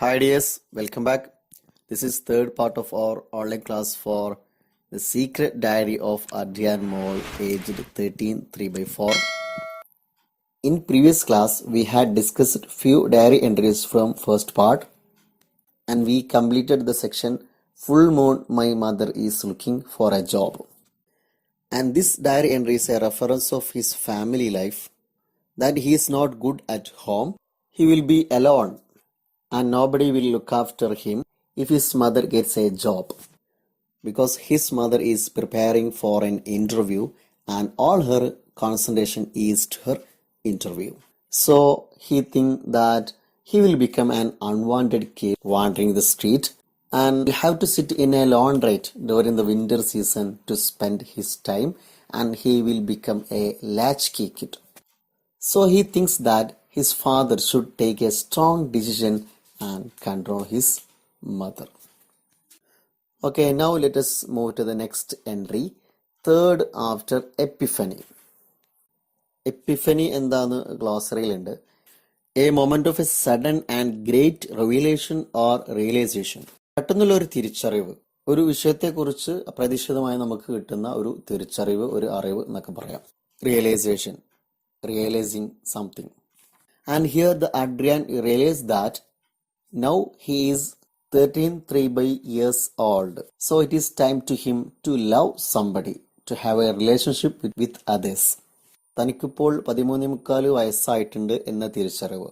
Hi dears, welcome back. This is third part of our online class for the secret diary of Adrian Mole, aged 13, 3/4. In previous class, we had discussed few diary entries from first part, and we completed the section Full Moon, my mother is looking for a job. And this diary entry is a reference of his family life, that he is not good at home, he will be alone and nobody will look after him if his mother gets a job, because his mother is preparing for an interview and all her concentration is to her interview. So he thinks that he will become an unwanted kid wandering the street and have to sit in a laundrette during the winter season to spend his time, and he will become a latchkey kid. So he thinks that his father should take a strong decision and control his mother. Okay, now let us move to the next entry. Third after Epiphany. Epiphany എന്താണ് ഗ്ലോസറിയിലുണ്ട്. A moment of a sudden and great revelation or realization. പെട്ടെന്നുള്ള ഒരു തിരിച്ചറിവ്, ഒരു വിഷയത്തെക്കുറിച്ച് അപ്രതീക്ഷിതമായി നമുക്ക് കിട്ടുന്ന ഒരു തിരിച്ചറിവ്, ഒരു അറിവ് എന്നൊക്കെ പറയാം. Realization, realizing something. And here the Adrian realized that now he is 13 years old. So it is time to him to love somebody, to have a relationship with others. തനിക്കിപ്പോൾ 13 വയസ്സായിട്ടുണ്ട് എന്ന തിരിച്ചറിവ്.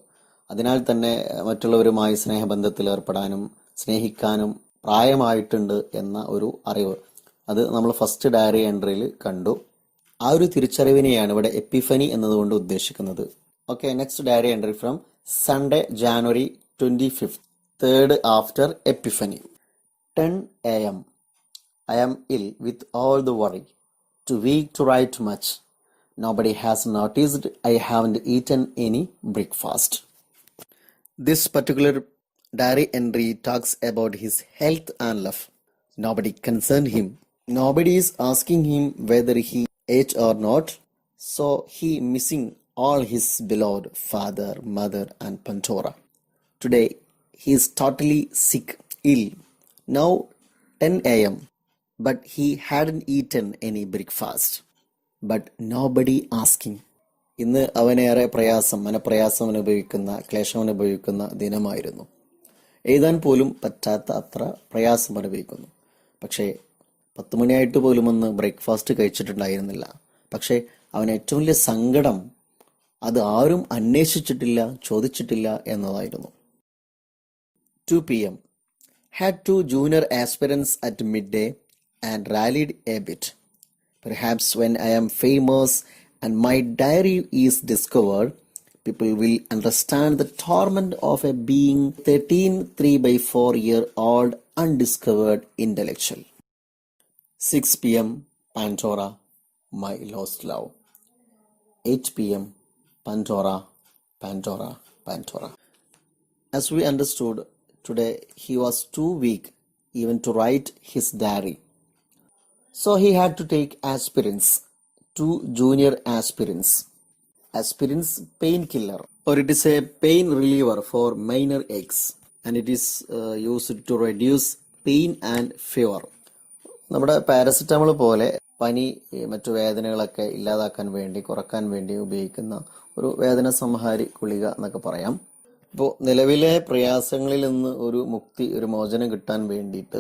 അതിനാൽ തന്നെ മറ്റുള്ളവരുമായി സ്നേഹബന്ധത്തിൽ ഏർപ്പെടാനും സ്നേഹിക്കാനും പ്രായമായിട്ടുണ്ട് എന്ന ഒരു അറിവ്. അത് നമ്മൾ ഫസ്റ്റ് ഡയറി എൻട്രിയിൽ കണ്ടു. ആ ഒരു തിരിച്ചറിവിനെയാണ് ഇവിടെ എപ്പിഫനി എന്നതുകൊണ്ട് ഉദ്ദേശിക്കുന്നത്. Okay, next diary entry from Sunday, January 25th, third after Epiphany. 10 a.m. I am ill with all the worry, too weak to write much. Nobody has noticed I haven't eaten any breakfast. This particular diary entry talks about his health and love. Nobody concerned him. Nobody is asking him whether he ate or not. So he missing all his beloved father, mother and Pandora. Today he is totally sick, ill. Now 10 a.m. but he hadn't eaten any breakfast. But nobody asking. ഇന്ന് അവനേറെ മനപ്രയാസം അനുഭവിക്കുന്ന, ക്ലേശം അനുഭവിക്കുന്ന ദിനമായിരുന്നു. എഴുതാൻ പോലും പറ്റാത്ത അത്ര പ്രയാസം അനുഭവിക്കുന്നു. പക്ഷേ 10 മണിയായിട്ട് പോലും ഒന്ന് ബ്രേക്ക്ഫാസ്റ്റ് കഴിച്ചിട്ടുണ്ടായിരുന്നില്ല. പക്ഷേ അവന് ഏറ്റവും വലിയ സങ്കടം അത് ആരും അന്വേഷിച്ചിട്ടില്ല, ചോദിച്ചിട്ടില്ല എന്നതായിരുന്നു. 2 p.m. Had 2 junior aspirants at midday and rallied a bit. Perhaps when I am famous and my diary is discovered, people will understand the torment of a being 13 3/4-year-old undiscovered intellectual. 6 p.m. Pandora, my lost love. 8 p.m. Pandora. As we understood, today he was too weak even to write his diary. So he had to take aspirins, 2 junior aspirins. Aspirins, painkiller, or it is a pain reliever for minor aches, and it is used to reduce pain and fever. നമ്മുടെ paracetamol പോലെ പനി, മറ്റു വേദനകളൊക്കെ ഇല്ലാതാക്കാൻ വേണ്ടി, കുറക്കാൻ വേണ്ടി ഉപയോഗിക്കുന്ന ഒരു വേദന സംഹാരി ഗുളിക എന്നൊക്കെ പറയാം. ഇപ്പോൾ നിലവിലെ പ്രയാസങ്ങളിൽ നിന്ന് ഒരു മുക്തി, ഒരു മോചനം കിട്ടാൻ വേണ്ടിയിട്ട്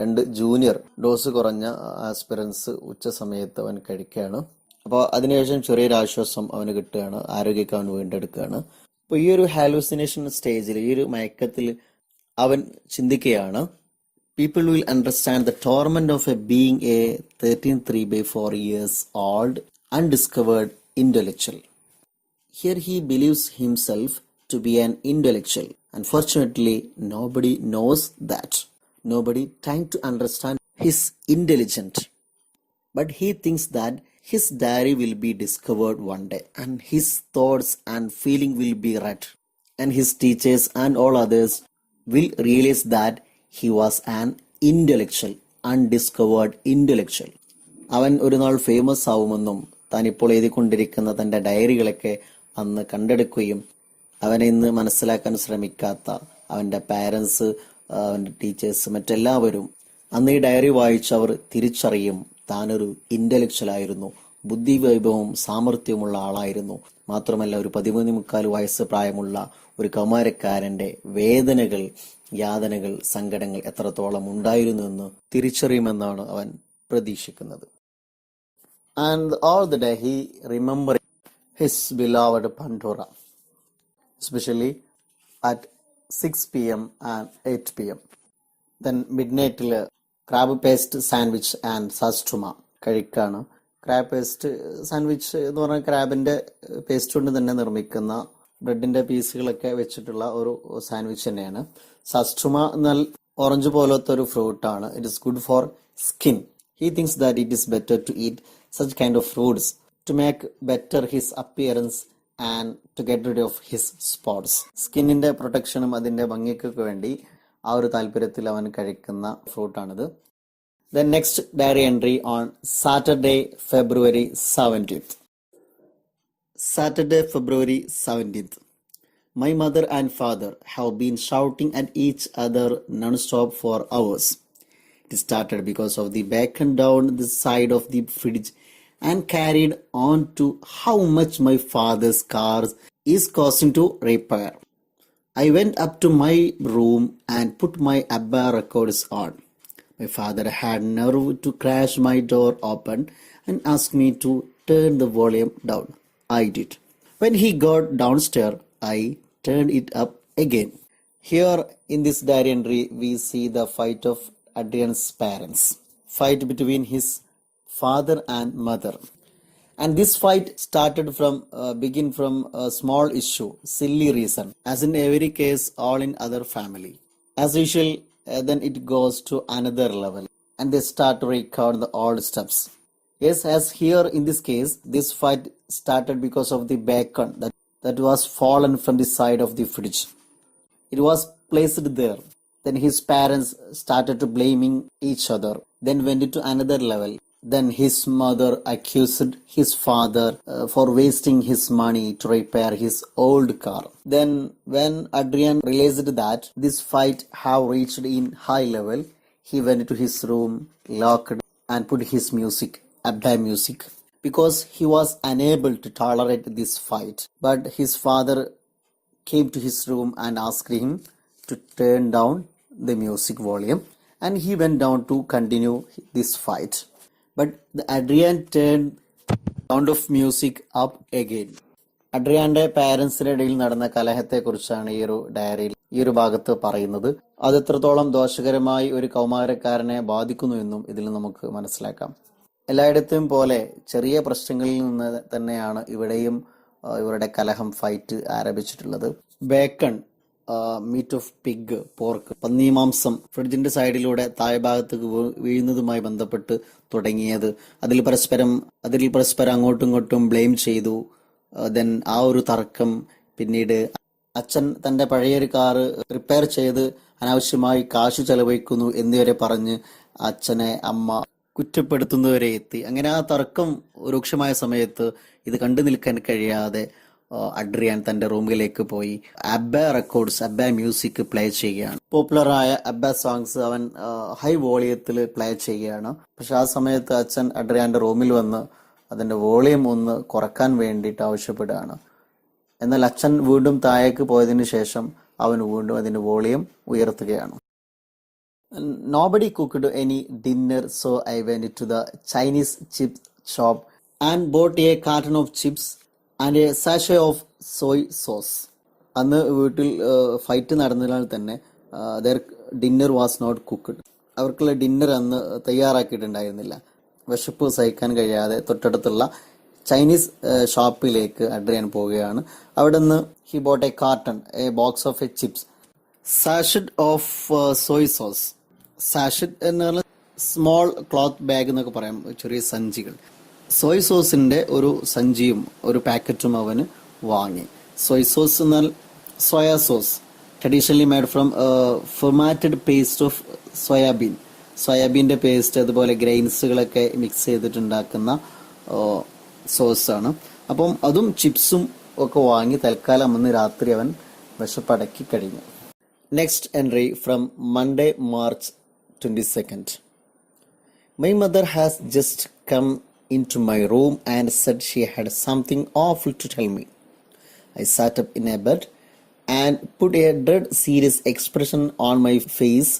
2 ജൂനിയർ ഡോസ് കുറഞ്ഞ ആസ്പിറൻസ് ഉച്ച സമയത്ത് അവൻ കഴിക്കുകയാണ്. അപ്പോൾ അതിനുശേഷം ചെറിയൊരു ആശ്വാസം അവന് കിട്ടുകയാണ്, ആരോഗ്യമൊക്കെ അവൻ വീണ്ടെടുക്കുകയാണ്. അപ്പോൾ ഈ ഒരു ഹാലൂസിനേഷൻ സ്റ്റേജിൽ, ഈ ഒരു മയക്കത്തിൽ അവൻ ചിന്തിക്കുകയാണ്, people will understand the torment of a being a 13 3/4-years-old undiscovered intellectual. Here he believes himself to be an intellectual. Unfortunately, nobody knows that. Nobody trying to understand his intelligence. But he thinks that his diary will be discovered one day, and his thoughts and feeling will be read, and his teachers and all others will realize that he was an intellectual, undiscovered intellectual. അവൻ ഒരു നാൾ famous ആവുമെന്നും താനിപ്പോൾ എഴുതിക്കൊണ്ടിരിക്കുന്ന തൻ്റെ ഡയറികളൊക്കെ അന്ന് കണ്ടെടുക്കുകയും അവനെ ഇന്ന് മനസ്സിലാക്കാൻ ശ്രമിക്കാത്ത അവൻ്റെ parents, അവൻ്റെ ടീച്ചേഴ്സ്, മറ്റെല്ലാവരും അന്ന് ഈ ഡയറി വായിച്ച് അവർ തിരിച്ചറിയും താനൊരു ഇന്റലക്ച്വൽ ആയിരുന്നു, ബുദ്ധിവൈഭവവും സാമർഥ്യവുമുള്ള ആളായിരുന്നു. മാത്രമല്ല ഒരു 13-14 വയസ്സ് പ്രായമുള്ള ഒരു കൗമാരക്കാരന്റെ വേദനകൾ, യാതനകൾ, സങ്കടങ്ങൾ എത്രത്തോളം ഉണ്ടായിരുന്നു എന്ന് തിരിച്ചറിയുമെന്നാണ് അവൻ പ്രതീക്ഷിക്കുന്നത്. And all the day he remember his ബിലോവഡ് Pandora, especially at 6 p.m. and 8 p.m. Then midnight crab paste sandwich and സസ്റ്റുമ കഴിക്കാണ്. ക്രാബ് പേസ്റ്റ് സാൻഡ്വിച്ച് എന്ന് പറഞ്ഞാൽ ക്രാബിന്റെ പേസ്റ്റ് കൊണ്ട് തന്നെ നിർമ്മിക്കുന്ന ബ്രെഡിന്റെ പീസുകളൊക്കെ വെച്ചിട്ടുള്ള ഒരു സാൻഡ്വിച്ച് തന്നെയാണ്. സസ്റ്റുമ എന്നാൽ ഓറഞ്ച് പോലത്തെ ഒരു ഫ്രൂട്ട് ആണ്. It is good for skin. He thinks that it is better to eat such kind of fruits to make better his appearance and to get rid of his spots. സ്കിന്നിന്റെ പ്രൊട്ടക്ഷനും അതിന്റെ ഭംഗിക്കൊക്കെ വേണ്ടി ആ ഒരു താല്പര്യത്തിൽ അവൻ കഴിക്കുന്ന ഫ്രൂട്ടാണിത്. The next diary entry on Saturday, February 17th. Saturday, February 17th. My mother and father have been shouting at each other non-stop for hours. It started because of the bacon down the side of the fridge and carried on to how much my father's car is costing to repair. I went up to my room and put my ABBA records on. My father had nerve to crash my door open and ask me to turn the volume down. I did. When he got downstairs, I turned it up again. Here in this diary entry, we see the fight of Adrian's parents. Fight between his father and mother. And this fight started begin from a small issue, silly reason, as in every case, all in other family. As usual, then it goes to another level, and they start to recount the old steps. Yes, as here in this case, this fight started because of the bacon that was fallen from the side of the fridge. It was placed there. Then his parents started to blaming each other. Then went to another level. Then his mother accused his father for wasting his money to repair his old car. Then when Adrian realized that this fight have reached in high level, he went to his room, locked and put his music, ABBA music, because he was unable to tolerate this fight. But his father came to his room and asked him to turn down the music volume, and he went down to continue this fight. But the Adrian turned sound of music up again. അഡ്രിയാന്റെ പാരൻസിന്റെ ഇടയിൽ നടന്ന കലഹത്തെ കുറിച്ചാണ് ഈ ഒരു ഡയറിയിൽ ഈ ഒരു ഭാഗത്ത് പറയുന്നത്. അത് എത്രത്തോളം ദോഷകരമായി ഒരു കൗമാരക്കാരനെ ബാധിക്കുന്നു എന്നും ഇതിൽ നമുക്ക് മനസ്സിലാക്കാം. എല്ലായിടത്തും പോലെ ചെറിയ പ്രശ്നങ്ങളിൽ നിന്ന് തന്നെയാണ് ഇവിടെയും ഇവരുടെ കലഹം, ഫൈറ്റ് ആരംഭിച്ചിട്ടുള്ളത്. Bacon, meat of pig, pork, പന്നി മാംസം ഫ്രിഡ്ജിന്റെ സൈഡിലൂടെ താഴെ ഭാഗത്തേക്ക് വീഴുന്നതുമായി ബന്ധപ്പെട്ട് തുടങ്ങിയത്. അതിൽ പരസ്പരം അങ്ങോട്ടും ഇങ്ങോട്ടും ബ്ലെയിം ചെയ്തു. ദെൻ ആ ഒരു തർക്കം പിന്നീട് അച്ഛൻ തന്റെ പഴയൊരു കാറ് റിപ്പയർ ചെയ്ത് അനാവശ്യമായി കാശ് ചെലവഴിക്കുന്നു എന്നിവരെ പറഞ്ഞ് അച്ഛനെ അമ്മ കുറ്റപ്പെടുത്തുന്നവരെ എത്തി. അങ്ങനെ ആ തർക്കം രൂക്ഷമായ സമയത്ത് ഇത് കണ്ടു നിൽക്കാൻ കഴിയാതെ അഡ്രിയാൻ തന്റെ റൂമിലേക്ക് പോയി ABBA records, ABBA music play ചെയ്യുകയാണ്. പോപ്പുലറായ ABBA സോങ്സ് അവൻ ഹൈ വോളിയത്തിൽ പ്ലേ ചെയ്യുകയാണ്. പക്ഷെ ആ സമയത്ത് അച്ഛൻ അഡ്രിയാന്റെ റൂമിൽ വന്ന് അതിന്റെ വോളിയം ഒന്ന് കുറക്കാൻ വേണ്ടിയിട്ട് ആവശ്യപ്പെടുകയാണ്. എന്നാൽ അച്ഛൻ വീണ്ടും താഴേക്ക് പോയതിനു ശേഷം അവൻ വീണ്ടും അതിന്റെ വോളിയം ഉയർത്തുകയാണ്. Nobody cooked any dinner, so I went to the Chinese chip shop and bought a carton of chips and a sachet of soy sauce. അന്ന് വീട്ടിൽ ഫൈറ്റ് നടന്നതിനാൽ തന്നെ ഡിന്നർ വാസ് നോട്ട് കുക്ക്ഡ്. അവർക്കുള്ള ഡിന്നർ അന്ന് തയ്യാറാക്കിയിട്ടുണ്ടായിരുന്നില്ല. വിശപ്പ് സഹിക്കാൻ കഴിയാതെ തൊട്ടടുത്തുള്ള ചൈനീസ് ഷോപ്പിലേക്ക് അഡ്രിയാൻ പോവുകയാണ്. അവിടെ നിന്ന് he boat A carton, A box of A chips, sachet of Soy sauce. Sachet എന്ന് പറഞ്ഞാൽ സ്മോൾ ക്ലോത്ത് ബാഗ് എന്നൊക്കെ പറയാം, ചെറിയ സഞ്ചികൾ. സോയ് സോസിന്റെ ഒരു സഞ്ചിയും ഒരു പാക്കറ്റും അവന് വാങ്ങി. സോയ് സോസ് എന്നാൽ soya sauce, traditionally made from fermented paste of soybean. സോയാബീന്റെ പേസ്റ്റ്, അതുപോലെ ഗ്രെയിൻസുകളൊക്കെ മിക്സ് ചെയ്തിട്ടുണ്ടാക്കുന്ന സോസാണ്. അപ്പം അതും ചിപ്സും ഒക്കെ വാങ്ങി തൽക്കാലം അന്ന് രാത്രി അവൻ വിശപ്പടക്കി കഴിഞ്ഞു. Next entry from Monday, March 22nd. My mother has just come into my room and said she had something awful to tell me. I sat up in a bed and put a dead serious expression on my face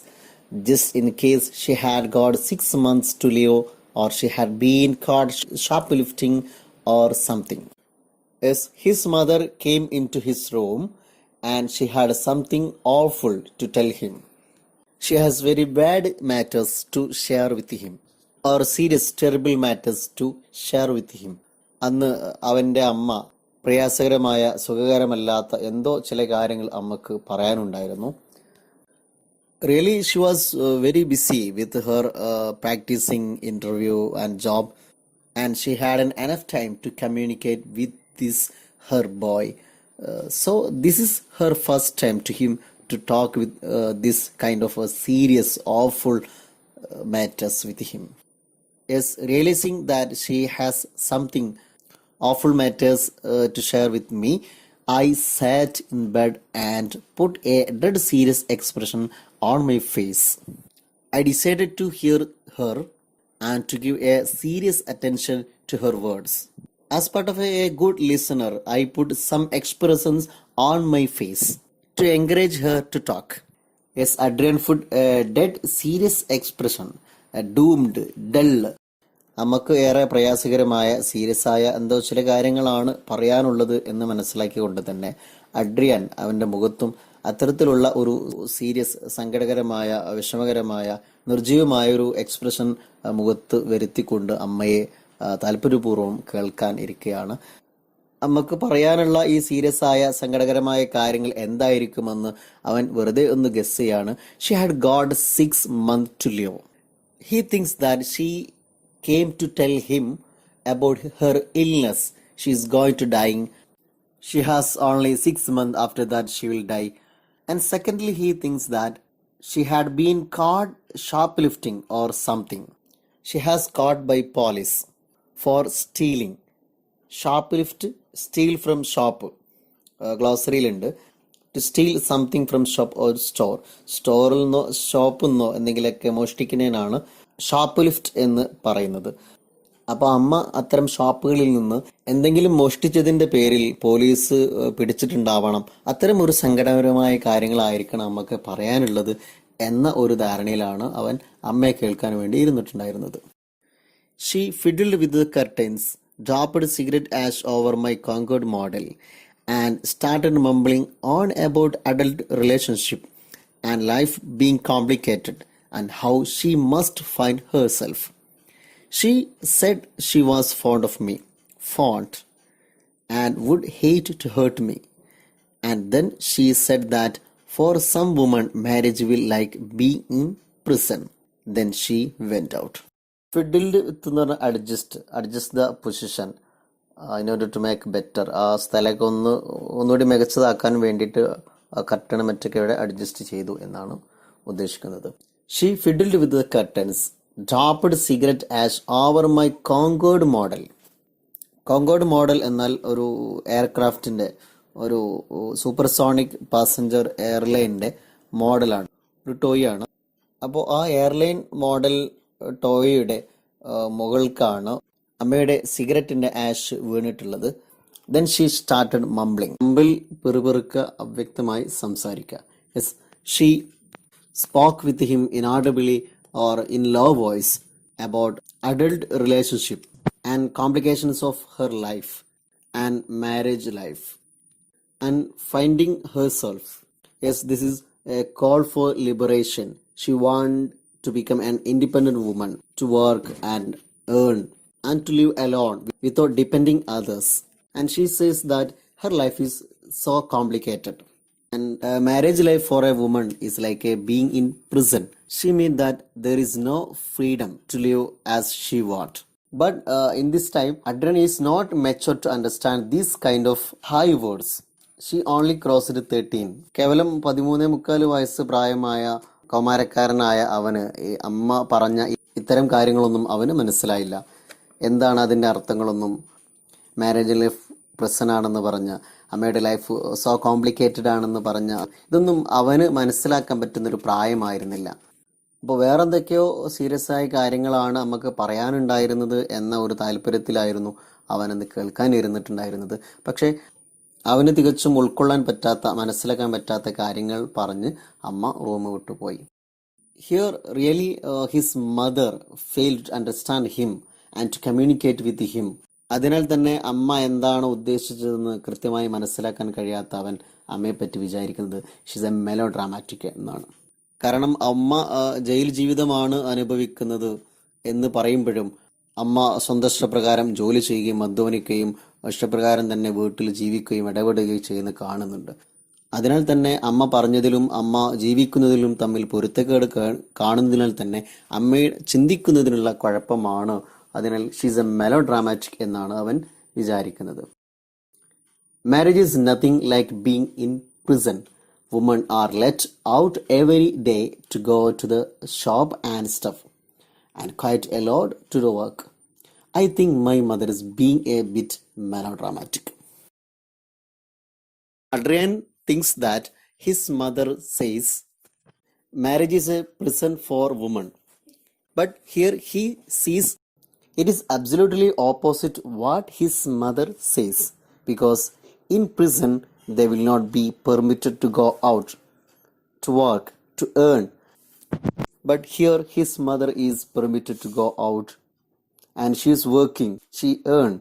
just in case she had got 6 months to live or she had been caught shoplifting or something. Yes, his mother came into his room and she had something awful to tell him. She has very bad matters to share with him or serious terrible matters to share with him. അന്ന് അവൻ്റെ അമ്മ പ്രയാസകരമായ സുഖകരമല്ലാത്ത എന്തോ ചില കാര്യങ്ങൾ അമ്മക്ക് പറയാനുണ്ടായിരുന്നു. Really, she was very busy with her practicing interview and job, and she hadn't enough time to communicate with this her boy. So this is her first time to him to talk with this kind of a serious, awful matters with him. Yes, realizing that she has something awful matters to share with me, I sat in bed and put a dead serious expression on my face. I decided to hear her and to give a serious attention to her words. As part of a good listener, I put some expressions on my face to encourage her to talk. Yes, Adrian put a dead serious expression, a doomed, dull. നമുക്ക് ഏറെ പ്രയാസകരമായ serious ആയ എന്തോ ചില കാര്യങ്ങളാണ് പറയാനുള്ളത് എന്ന് മനസ്സിലാക്കിക്കൊണ്ട് തന്നെ അഡ്രിയാൻ അവൻ്റെ മുഖത്തും അത്തരത്തിലുള്ള ഒരു സീരിയസ് സങ്കടകരമായ വിഷമകരമായ നിർജീവമായ ഒരു എക്സ്പ്രഷൻ മുഖത്ത് വരുത്തിക്കൊണ്ട് അമ്മയെ താല്പര്യപൂർവ്വം കേൾക്കാൻ ഇരിക്കുകയാണ്. അമ്മക്ക് പറയാനുള്ള ഈ സീരിയസ് ആയ സങ്കടകരമായ കാര്യങ്ങൾ എന്തായിരിക്കുമെന്ന് അവൻ വെറുതെ ഒന്ന് ഗസ് ചെയ്യാണ്. She had got 6 months to live. He thinks that she came to tell him about her illness. She is going to dying. She has only 6 months, after that she will die. And secondly, he thinks that she had been caught shoplifting or something. She has caught by police for stealing. Shoplift, steal from shop. ഗ്ലോസറിയിലുണ്ട്. To steal something from shop or store. സ്റ്റോറിൽ നിന്നോ ഷോപ്പിൽ നിന്നോ എന്തെങ്കിലുമൊക്കെ മോഷ്ടിക്കുന്നതിനാണ് shop lift എന്ന് പറയുന്നത്. അപ്പോൾ അമ്മ അത്തരം ഷോപ്പുകളിൽ നിന്ന് എന്തെങ്കിലും മോഷ്ടിച്ചതിൻ്റെ പേരിൽ പോലീസ് പിടിച്ചിട്ടുണ്ടാവണം, അത്തരം ഒരു സങ്കടകരമായ കാര്യങ്ങളായിരിക്കണം അമ്മക്ക് പറയാനുള്ളത് എന്ന ഒരു ധാരണയിലാണ് അവൻ അമ്മയെ കേൾക്കാൻ വേണ്ടി ഇരുന്നിട്ടുണ്ടായിരുന്നത്. She fiddled with the curtains, dropped cigarette ash over my Concord model, and started mumbling on about adult relationship and life being complicated and how she must find herself. She said she was fond of me, fond, and would hate to hurt me. And then she said that for some women marriage will like being in prison. Then she went out. Fiddled with the adjust the position in order to make better. ആ സ്ഥലമൊക്കെ ഒന്നുകൂടി മികച്ചതാക്കാൻ വേണ്ടിയിട്ട് കർട്ടനും മറ്റൊക്കെ ഇവിടെ adjust ചെയ്തു എന്നാണ് ഉദ്ദേശിക്കുന്നത്. She fiddled with the curtains, dropped cigarette ash over my Concord model. Concord model എന്നാൽ ഒരു എയർക്രാഫ്റ്റിൻ്റെ ഒരു സൂപ്പർസോണിക് പാസഞ്ചർ എയർലൈനിൻ്റെ മോഡലാണ്, ഒരു ടോയ് ആണ്. അപ്പോൾ ആ എയർലൈൻ മോഡൽ ടോയുടെ മുകൾക്കാണ് അമ്മയുടെ സിഗരറ്റിൻ്റെ ആഷ് വീണിട്ടുള്ളത്. Then she started mumbling. Mumble പെറുപെറുക്ക, അവ്യക്തമായി സംസാരിക്കുക. Yes, she spoke with him inaudibly or in low voice about adult relationship and complications of her life and marriage life and finding herself. Yes, this is a call for liberation. She wanted to become an independent woman, to work and earn and to live alone without depending others. And she says that her life is so complicated. And marriage life for a woman is like a being in prison. She means that there is no freedom to live as she wants. But in this time, Adrian is not mature to understand these kind of high words. She only crossed 13. കേവലം 13-14 വയസ്സ് പ്രായമായ കൗമാരക്കാരനായ അവന് അമ്മ പറഞ്ഞ ഇത്തരം കാര്യങ്ങളൊന്നും അവന് മനസ്സിലായില്ല. എന്താണ് അതിൻ്റെ അർത്ഥങ്ങളൊന്നും, മാരേജ് ലൈഫ് പ്രശ്നമാണെന്ന് പറഞ്ഞ അമ്മയുടെ ലൈഫ് സോ കോംപ്ലിക്കേറ്റഡ് ആണെന്ന് പറഞ്ഞ ഇതൊന്നും അവന് മനസ്സിലാക്കാൻ പറ്റുന്നൊരു പ്രായമായിരുന്നില്ല. അപ്പോൾ വേറെന്തൊക്കെയോ സീരിയസ് ആയ കാര്യങ്ങളാണ് നമുക്ക് പറയാനുണ്ടായിരുന്നത് എന്ന ഒരു താല്പര്യത്തിലായിരുന്നു അവനത് കേൾക്കാൻ ഇരുന്നിട്ടുണ്ടായിരുന്നത്. പക്ഷേ അവന് തികച്ചും ഉൾക്കൊള്ളാൻ പറ്റാത്ത, മനസ്സിലാക്കാൻ പറ്റാത്ത കാര്യങ്ങൾ പറഞ്ഞ് അമ്മ റൂം വിട്ടുപോയി. Here really his mother failed to understand him and to communicate with him. അതിനാൽ തന്നെ അമ്മ എന്താണ് ഉദ്ദേശിച്ചതെന്ന് കൃത്യമായി മനസ്സിലാക്കാൻ കഴിയാത്ത അവൻ അമ്മയെപ്പറ്റി വിചാരിക്കുന്നത് ഷീസ് എ മെലോ ഡ്രാമാറ്റിക് എന്നാണ്. കാരണം അമ്മ ജയിൽ ജീവിതമാണ് അനുഭവിക്കുന്നത് എന്ന് പറയുമ്പോഴും അമ്മ സ്വന്തം ഇഷ്ടപ്രകാരം ജോലി ചെയ്യുകയും അധ്വാനിക്കുകയും ഇഷ്ടപ്രകാരം തന്നെ വീട്ടിൽ ജീവിക്കുകയും ഇടപെടുകയും ചെയ്യുന്ന കാണുന്നുണ്ട്. അതിനാൽ തന്നെ അമ്മ പറഞ്ഞതിലും അമ്മ ജീവിക്കുന്നതിലും തമ്മിൽ പൊരുത്തക്കേട് കാണുന്നതിനാൽ തന്നെ അമ്മയെ ചിന്തിക്കുന്നതിനുള്ള കുഴപ്പമാണ്. അതിനാൽ ഷീസ് എ മെലോ ഡ്രാമാറ്റിക് എന്നാണ് അവൻ വിചാരിക്കുന്നത്. Marriage is nothing like being in prison. Women are let out every day to go to the shop and stuff, and quite a lot to the work. I think my mother is being a bit melodramatic. Adrian thinks that his mother says marriage is a prison for women, but here he sees it is absolutely opposite what his mother says, because in prison they will not be permitted to go out to work to earn, but here his mother is permitted to go out and she is working, she earn,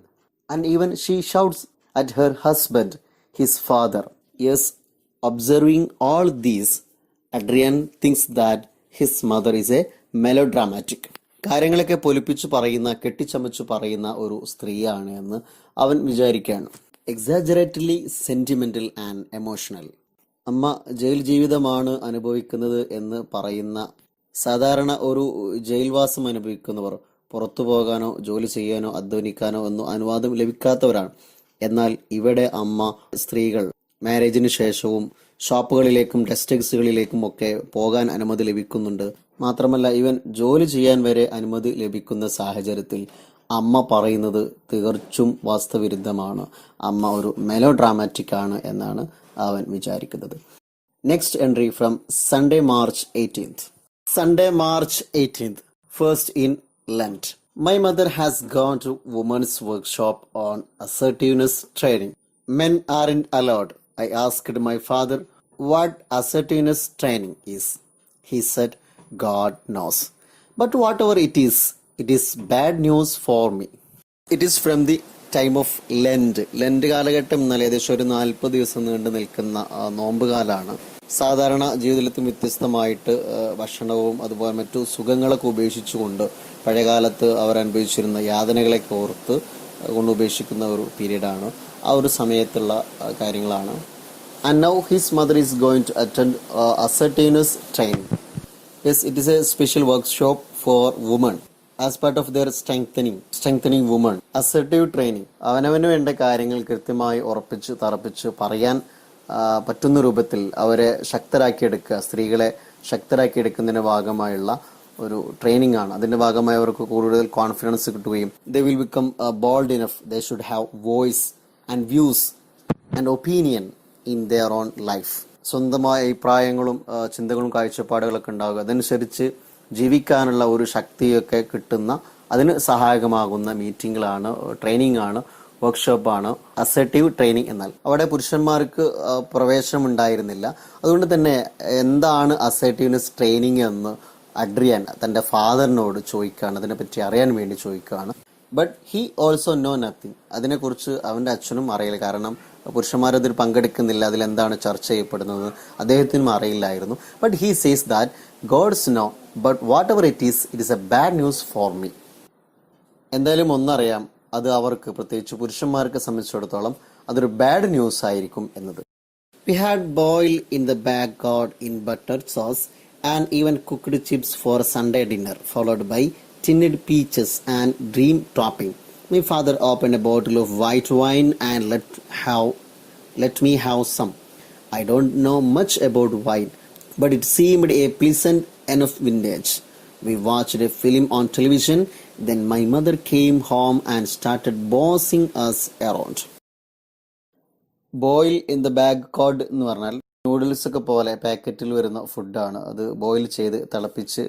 and even she shouts at her husband, his father. Yes, observing all these, Adrian thinks that his mother is a melodramatic. കാര്യങ്ങളൊക്കെ പൊലിപ്പിച്ചു പറയുന്ന, കെട്ടിച്ചമച്ചു പറയുന്ന ഒരു സ്ത്രീയാണ് എന്ന് അവൻ വിചാരിക്കുകയാണ്. എക്സാജറേറ്റഡ്ലി sentimental and emotional. അമ്മ jail ജീവിതമാണ് അനുഭവിക്കുന്നത് എന്ന് പറയുന്ന, സാധാരണ ഒരു ജയിൽവാസം അനുഭവിക്കുന്നവർ പുറത്തു പോകാനോ ജോലി ചെയ്യാനോ അധ്വാനിക്കാനോ ഒന്നും അനുവാദം ലഭിക്കാത്തവരാണ്. എന്നാൽ ഇവിടെ അമ്മ സ്ത്രീകൾ മാരേജിന് ശേഷവും ഷോപ്പുകളിലേക്കും ടെക്സ്റ്റൈൽസുകളിലേക്കും ഒക്കെ പോകാൻ അനുമതി ലഭിക്കുന്നുണ്ട്. മാത്രമല്ല ഇവൻ ജോലി ചെയ്യാൻ വരെ അനുമതി ലഭിക്കുന്ന സാഹചര്യത്തിൽ അമ്മ പറയുന്നത് തികച്ചും വാസ്തവിരുദ്ധമാണ്. അമ്മ ഒരു മെലോ ഡ്രാമാറ്റിക് ആണ് എന്നാണ് അവൻ വിചാരിക്കുന്നത്. Next entry from Sunday March 18th. Sunday, March 18th, first in Lent. My mother has gone to women's workshop on assertiveness training. Men aren't allowed. I asked my father what assertiveness training is. He said, God knows. But whatever it is bad news for me. It is from the time of lent കാലഘട്ടം എന്നാൽ ഏകദേശം ഒരു 40 ദിവസം നീണ്ടു നിൽക്കുന്ന നോമ്പ് കാലാണ്. സാധാരണ ജീവിതത്തിൽ വ്യത്യസ്തമായിട്ട് ഭക്ഷണവും അതുപോലെ മറ്റു സുഖങ്ങളൊക്കെ ഉപേക്ഷിച്ചുകൊണ്ട് പഴയകാലത്ത് അവർ അനുഭവിച്ചിരുന്ന യാതനകളൊക്കെ ഓർത്ത് കൊണ്ട് ഉപേക്ഷിക്കുന്ന ഒരു പീരീഡാണ്. ആ ഒരു സമയത്തുള്ള കാര്യങ്ങളാണ്. And now his mother is going to attend assertiveness training. Yes, it is a special workshop for women as part of their strengthening women. Assertive training. അവനവന് വേണ്ട കാര്യങ്ങൾ കൃത്യമായി ഉറപ്പിച്ച് തറപ്പിച്ച് പറയാൻ പറ്റുന്ന രൂപത്തിൽ അവരെ ശക്തരാക്കിയെടുക്കുക, സ്ത്രീകളെ ശക്തരാക്കിയെടുക്കുന്നതിന്റെ ഭാഗമായുള്ള ഒരു ട്രെയിനിങ് ആണ്. അതിന്റെ ഭാഗമായി അവർക്ക് കൂടുതൽ കോൺഫിഡൻസ് കിട്ടുകയും they will become bold enough. They should have voice and views and opinion in their own life. സ്വന്തമായ അഭിപ്രായങ്ങളും ചിന്തകളും കാഴ്ചപ്പാടുകളൊക്കെ ഉണ്ടാവുക, അതനുസരിച്ച് ജീവിക്കാനുള്ള ഒരു ശക്തിയൊക്കെ കിട്ടുന്ന, അതിന് സഹായകമാകുന്ന മീറ്റിങ്ങുകളാണ്, ട്രെയിനിങ് ആണ്, വർക്ക്ഷോപ്പാണ് അസർട്ടീവ് ട്രെയിനിങ്. എന്നാൽ അവിടെ പുരുഷന്മാർക്ക് പ്രവേശനം ഉണ്ടായിരുന്നില്ല. അതുകൊണ്ട് തന്നെ എന്താണ് അസർട്ടീവ്നെസ് ട്രെയിനിങ് എന്ന് അഡ്രിയാൻ തന്റെ ഫാദറിനോട് ചോദിക്കുകയാണ്, അതിനെപ്പറ്റി അറിയാൻ വേണ്ടി ചോദിക്കുകയാണ്. But he also know nothing. അതിനെക്കുറിച്ച് അവന്റെ അച്ഛനും അറിയില്ല. കാരണം പുരുഷന്മാരതിൽ പങ്കെടുക്കുന്നില്ല, അതിലെന്താണ് ചർച്ച ചെയ്യപ്പെടുന്നത് അദ്ദേഹത്തിനും അറിയില്ലായിരുന്നു. But he says that God's know, but whatever it is a bad news for me. എന്തായാലും ഒന്നറിയാം, അത് അവർക്ക്, പ്രത്യേകിച്ച് പുരുഷന്മാർക്ക് സംബന്ധിച്ചിടത്തോളം അതൊരു ബാഡ് ന്യൂസ് ആയിരിക്കും എന്നത്. We had boil in the bag cod in butter sauce and even cooked chips for Sunday dinner, followed by tinned peaches and dream topping. My father opened a bottle of white wine and let me have some. I don't know much about wine, but it seemed a pleasant enough vintage. We watched a film on television. Then my mother came home and started bossing us around. Boil in the bag cod എന്ന് പറഞ്ഞാൽ noodles ഒക്കെ പോലെ പാക്കറ്റിൽ വരുന്ന ഫുഡാണ്. അത് boil ചെയ്ത് തിളപ്പിച്ച്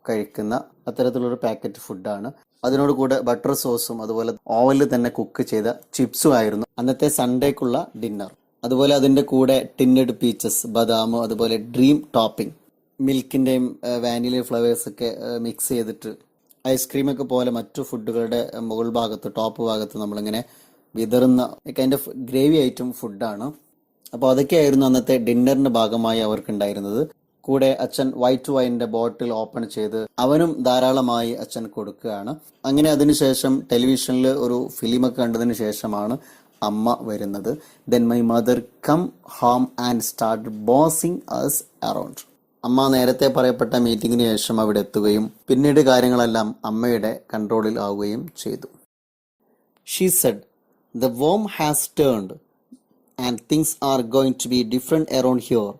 കഴിക്കുന്ന അത്തരത്തിലൊരു പാക്കറ്റ് ഫുഡാണ്. അതിനോട് കൂടെ ബട്ടർ സോസും അതുപോലെ ഓവനിൽ തന്നെ കുക്ക് ചെയ്ത ചിപ്സും ആയിരുന്നു അന്നത്തെ സൺഡേക്കുള്ള ഡിന്നർ. അതുപോലെ അതിൻ്റെ കൂടെ ടിന്നഡ് പീച്ചസ്, ബദാം, അതുപോലെ ഡ്രീം ടോപ്പിംഗ്, മിൽക്കിൻ്റെയും വാനില ഫ്ലവേഴ്സ് ഒക്കെ മിക്സ് ചെയ്തിട്ട് ഐസ്ക്രീമൊക്കെ പോലെ മറ്റു ഫുഡുകളുടെ മുകൾ ഭാഗത്ത് ടോപ്പ് ഭാഗത്ത് നമ്മളിങ്ങനെ വിതറുന്ന കൈൻഡ് ഓഫ് ഗ്രേവി ഐറ്റം ഫുഡാണ്. അപ്പോൾ അതൊക്കെയായിരുന്നു അന്നത്തെ ഡിന്നറിന്റെ ഭാഗമായി അവർക്കുണ്ടായിരുന്നത്. കൂടെ അച്ഛൻ വൈറ്റ് വൈനിന്റെ ബോട്ടിൽ ഓപ്പൺ ചെയ്ത് അവനും ധാരാളമായി അച്ഛൻ കൊടുക്കുകയാണ്. അങ്ങനെ അതിനുശേഷം ടെലിവിഷനിൽ ഒരു ഫിലിമൊക്കെ കണ്ടതിന് ശേഷമാണ് അമ്മ വരുന്നത്. Then my mother come home and start bossing us around. അമ്മ നേരത്തെ പറയപ്പെട്ട മീറ്റിംഗിന് ശേഷം അവിടെ എത്തുകയും പിന്നീട് കാര്യങ്ങളെല്ലാം അമ്മയുടെ കൺട്രോളിൽ ആവുകയും ചെയ്തു. She said, "The worm has turned and things are going to be different around here,"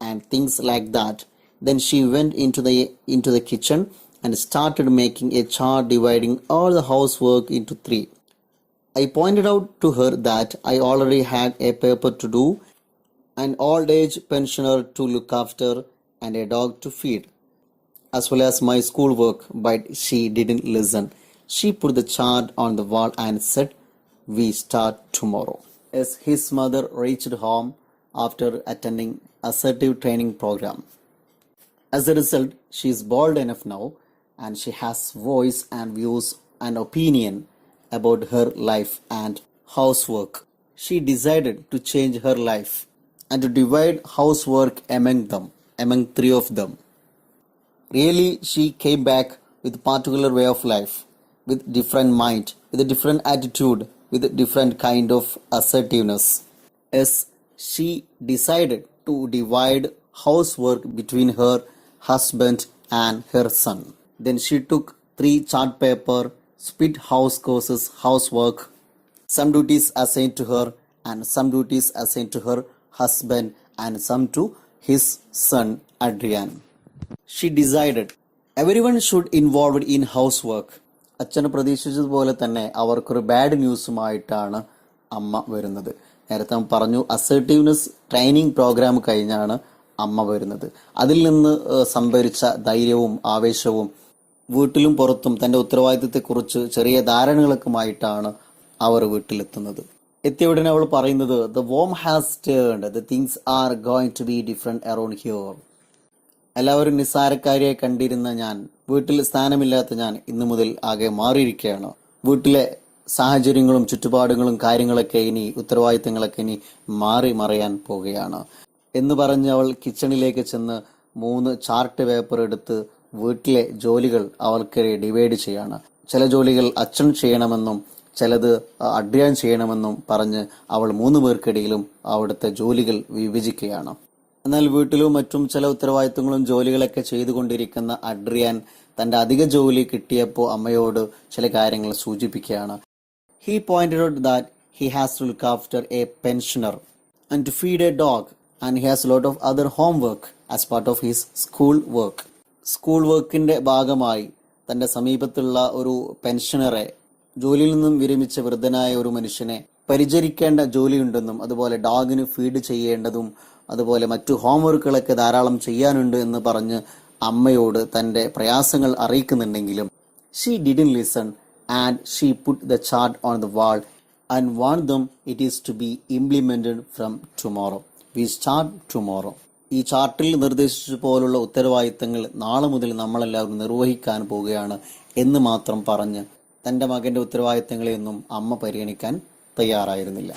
and things like that. Then she went into the kitchen and started making a chart dividing all the housework into 3. I pointed out to her that I already had a paper to do, an old age pensioner to look after, and a dog to feed, as well as my schoolwork, but she didn't listen. She put the chart on the wall and said, "We start tomorrow." As his mother reached home after attending assertive training program. As a result, she is bold enough now and she has voice and views and opinion about her life and housework. She decided to change her life and to divide housework among 3 of them. Really, she came back with a particular way of life, with different mind, with a different attitude, with a different kind of assertiveness. As she decided to divide housework between her husband and her son. Then she took 3 chart paper, split house courses, housework, some duties assigned to her and some duties assigned to her husband and some to his son Adrian. She decided everyone should involved in housework. അച്ഛന് പ്രതീക്ഷിച്ചതുപോലെ തന്നെ അവർക്കൊരു bad ന്യൂസുമായിട്ടാണ് അമ്മ വരുന്നത്. നേരത്തെ പറഞ്ഞു assertiveness training programme കഴിഞ്ഞാണ് അമ്മ വരുന്നത്. അതിൽ നിന്ന് സംഭരിച്ച ധൈര്യവും ആവേശവും വീട്ടിലും പുറത്തും തന്റെ ഉത്തരവാദിത്തത്തെക്കുറിച്ച് ചെറിയ ധാരണകളൊക്കെയുമായിട്ടാണ് അവർ വീട്ടിലെത്തുന്നത്. എത്തിയ ഉടനെ അവൾ പറയുന്നത്, "The worm has turned. The things are going to be different around here." എല്ലാവരും നിസ്സാരക്കാരിയെ കണ്ടിരുന്ന ഞാൻ, വീട്ടിൽ സ്ഥാനമില്ലാത്ത ഞാൻ ഇന്നു മുതൽ ആകെ മാറിയിരിക്കുകയാണ്. വീട്ടിലെ സാഹചര്യങ്ങളും ചുറ്റുപാടുകളും കാര്യങ്ങളൊക്കെ ഇനി ഉത്തരവാദിത്തങ്ങളൊക്കെ ഇനി മാറി മറയാൻ പോവുകയാണ് എന്ന് പറഞ്ഞ് അവൾ കിച്ചണിലേക്ക് ചെന്ന് 3 ചാർട്ട് പേപ്പർ എടുത്ത് വീട്ടിലെ ജോലികൾ അവൾക്കിടെ ഡിവൈഡ് ചെയ്യാണ്. ചില ജോലികൾ അച്ഛൻ ചെയ്യണമെന്നും ചിലത് അഡ്രിയാൻ ചെയ്യണമെന്നും പറഞ്ഞ് അവൾ 3 പേർക്കിടയിലും അവിടുത്തെ ജോലികൾ വിഭജിക്കുകയാണ്. എന്നാൽ വീട്ടിലും മറ്റും ചില ഉത്തരവാദിത്തങ്ങളും ജോലികളൊക്കെ ചെയ്തുകൊണ്ടിരിക്കുന്ന അഡ്രിയാൻ തന്റെ അധിക ജോലി കിട്ടിയപ്പോൾ അമ്മയോട് ചില കാര്യങ്ങൾ സൂചിപ്പിക്കുകയാണ്. He pointed out that he has to look after a pensioner and to feed a dog, and he has a lot of other homework as part of his school work. School വർക്കിന്റെ ഭാഗമായി തന്റെ സമീപത്തുള്ള ഒരു പെൻഷനറെ, ജോലിയിൽ നിന്നും വിരമിച്ച വൃദ്ധനായ ഒരു മനുഷ്യനെ പരിചരിക്കേണ്ട ജോലിയുണ്ടെന്നും അതുപോലെ ഡോഗിന് ഫീഡ് ചെയ്യേണ്ടതും അതുപോലെ മറ്റു ഹോംവർക്കുകളൊക്കെ ധാരാളം ചെയ്യാനുണ്ട് എന്ന് പറഞ്ഞ് അമ്മയോട് തന്റെ പ്രയാസങ്ങൾ അറിയിക്കുന്നുണ്ടെങ്കിലും she didn't listen and she put the chart on the wall and warned them it is to be implemented from tomorrow. We start tomorrow. ഈ ചാർട്ടിൽ നിർദ്ദേശിച്ച പോലുള്ള ഉത്തരവാദിത്തങ്ങൾ നാളെ മുതൽ നമ്മളെല്ലാവരും നിർവഹിക്കാൻ പോവുകയാണ് എന്ന് മാത്രം പറഞ്ഞ് തന്റെ മകന്റെ ഉത്തരവാദിത്തങ്ങളെയൊന്നും അമ്മ പരിഗണിക്കാൻ തയ്യാറായിരുന്നില്ല.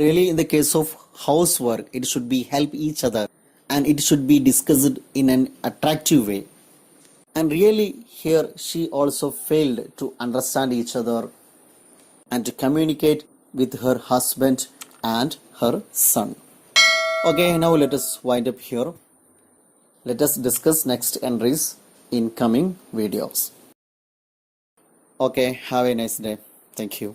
Really, in the case of housework, it should be help each other and it should be discussed in an attractive way. And really, here she also failed to understand each other and to communicate with her husband and her son. Okay, now let us wind up here. Let us discuss next entries in coming videos. Okay, have a nice day. Thank you.